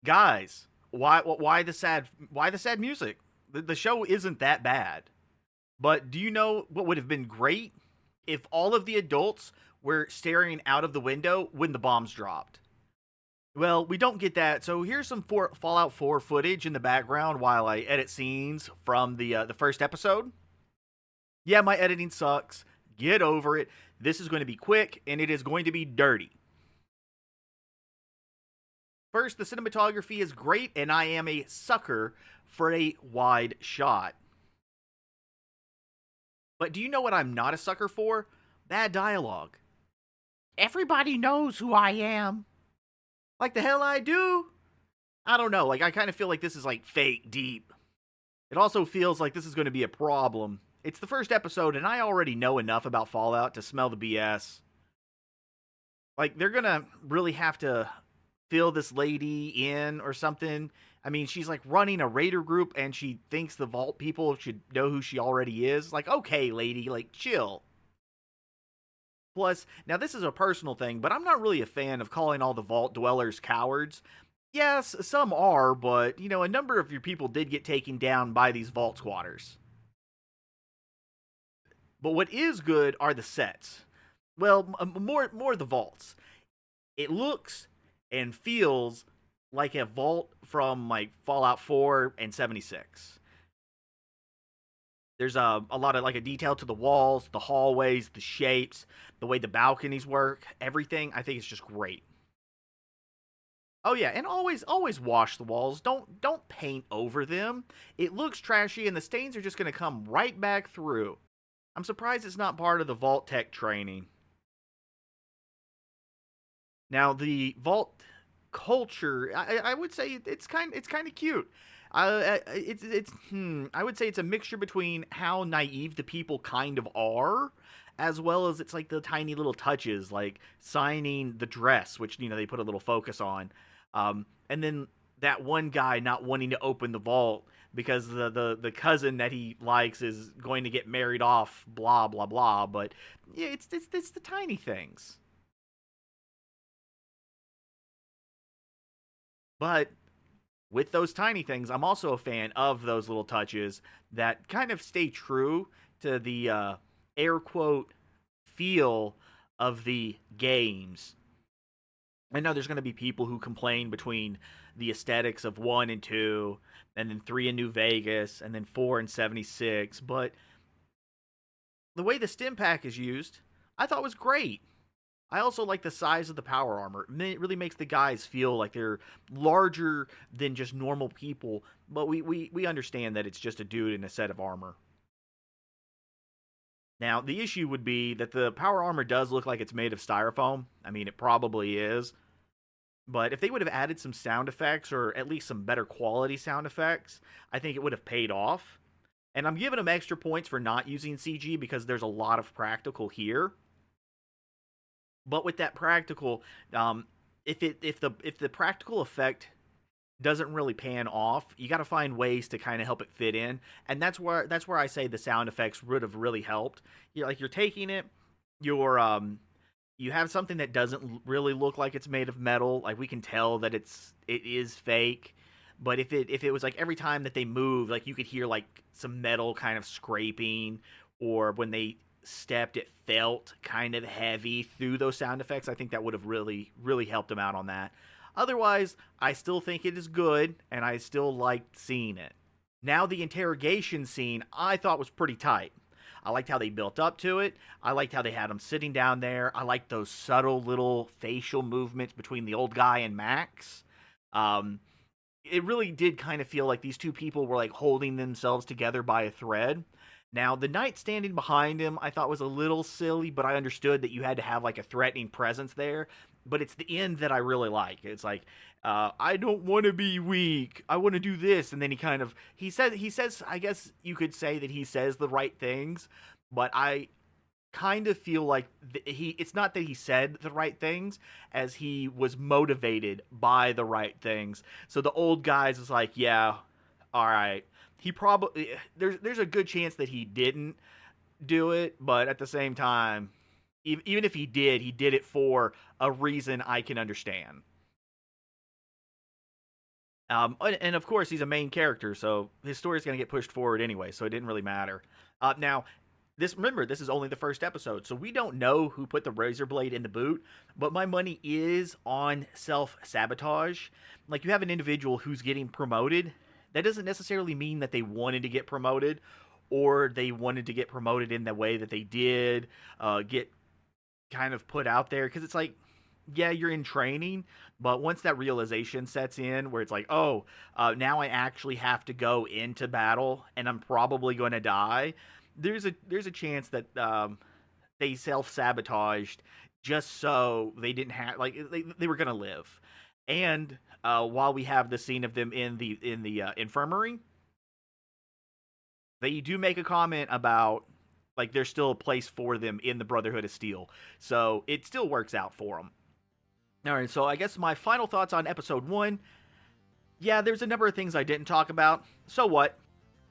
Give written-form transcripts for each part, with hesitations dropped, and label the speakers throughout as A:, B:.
A: Guys, why the sad music? The show isn't that bad. But do you know what would have been great if all of the adults were staring out of the window when the bombs dropped? Well, we don't get that. So here's some Fallout 4 footage in the background while I edit scenes from the first episode. Yeah, my editing sucks. Get over it. This is going to be quick and it is going to be dirty. First, the cinematography is great, and I am a sucker for a wide shot. But do you know what I'm not a sucker for? Bad dialogue. Everybody knows who I am. Like the hell I do? I don't know. Like, I kind of feel like this is like fake deep. It also feels like this is going to be a problem. It's the first episode, and I already know enough about Fallout to smell the BS. Like, they're going to really have to fill this lady in or something. I mean, she's like running a raider group and she thinks the vault people should know who she already is. Like, okay, lady, like, chill. Plus, now this is a personal thing, but I'm not really a fan of calling all the vault dwellers cowards. Yes, some are, but, you know, a number of your people did get taken down by these vault squatters. But what is good are the sets. Well, more the vaults. It looks and feels like a vault from like Fallout 4 and 76. There's a lot of like a detail to the walls, the hallways, the shapes, the way the balconies work, everything. I think it's just great. Oh yeah, and always wash the walls. Don't paint over them. It looks trashy and the stains are just going to come right back through. I'm surprised it's not part of the Vault Tech training. Now the Vault culture, I would say it's kind of cute. I would say it's a mixture between how naive the people kind of are, as well as it's like the tiny little touches, like signing the dress, which you know they put a little focus on, and then that one guy not wanting to open the vault because the cousin that he likes is going to get married off, blah blah blah. But yeah, it's the tiny things. But with those tiny things, I'm also a fan of those little touches that kind of stay true to the air quote feel of the games. I know there's going to be people who complain between the aesthetics of 1 and 2, and then 3 in New Vegas, and then 4 and 76, but the way the stim pack is used, I thought was great. I also like the size of the power armor. It really makes the guys feel like they're larger than just normal people, but we understand that it's just a dude in a set of armor. Now, the issue would be that the power armor does look like it's made of styrofoam. I mean, it probably is. But if they would have added some sound effects, or at least some better quality sound effects, I think it would have paid off. And I'm giving them extra points for not using CG because there's a lot of practical here. But with that practical, if the practical effect doesn't really pan off, you got to find ways to kind of help it fit in, and that's where I say the sound effects would have really helped. You're taking it, you're you have something that doesn't really look like it's made of metal. Like we can tell that it is fake. But if it was like every time that they move, like you could hear like some metal kind of scraping, or when they stepped, it felt kind of heavy through those sound effects. I think that would have really helped them out on that. Otherwise, I still think it is good, and I still liked seeing it. Now the interrogation scene I thought was pretty tight. I liked how they built up to it. I liked how they had him sitting down there. I liked those subtle little facial movements between the old guy and Max. Um, it really did kind of feel like these two people were like holding themselves together by a thread. Now, the knight standing behind him I thought was a little silly, but I understood that you had to have like a threatening presence there. But it's the end that I really like. It's like, I don't want to be weak. I want to do this, and then he says I guess you could say that he says the right things, but I kind of feel like he it's not that he said the right things as he was motivated by the right things. So the old guys is like, yeah, all right. He probably there's a good chance that he didn't do it, but at the same time, even if he did it for a reason I can understand. And of course, he's a main character, so his story is going to get pushed forward anyway, so it didn't really matter. Now, remember, this is only the first episode, so we don't know who put the razor blade in the boot, but my money is on self-sabotage. Like, you have an individual who's getting promoted. That doesn't necessarily mean that they wanted to get promoted, or they wanted to get promoted in the way that they did, get kind of put out there, because it's like, yeah, you're in training, but once that realization sets in where it's like, oh, now I actually have to go into battle and I'm probably going to die, there's a chance that they self-sabotaged just so they didn't have, like, they were going to live. And while we have the scene of them in the infirmary, they do make a comment about, like, there's still a place for them in the Brotherhood of Steel, so it still works out for them. All right, so I guess my final thoughts on episode 1. Yeah, there's a number of things I didn't talk about. So what?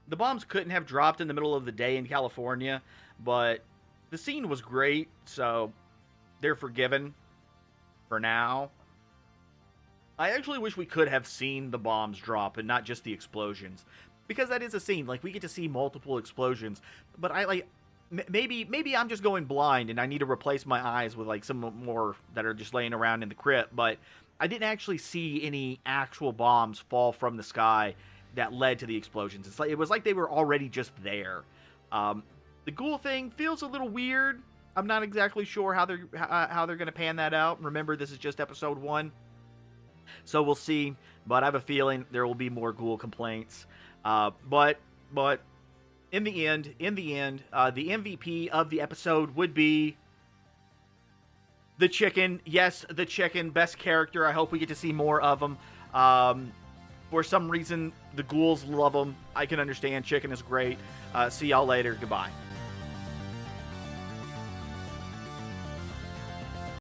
A: The bombs couldn't have dropped in the middle of the day in California, but the scene was great, so they're forgiven for now. I actually wish we could have seen the bombs drop and not just the explosions, because that is a scene. Like, we get to see multiple explosions, but maybe I'm just going blind and I need to replace my eyes with, like, some more that are just laying around in the crypt, but I didn't actually see any actual bombs fall from the sky that led to the explosions. It was like they were already just there. The ghoul thing feels a little weird. I'm not exactly sure how they're going to pan that out. Remember, this is just episode 1, so we'll see, but I have a feeling there will be more ghoul complaints. But in the end, the MVP of the episode would be the chicken. Yes, the chicken, best character. I hope we get to see more of him. For some reason, the ghouls love him. I can understand. Chicken is great. See y'all later. Goodbye.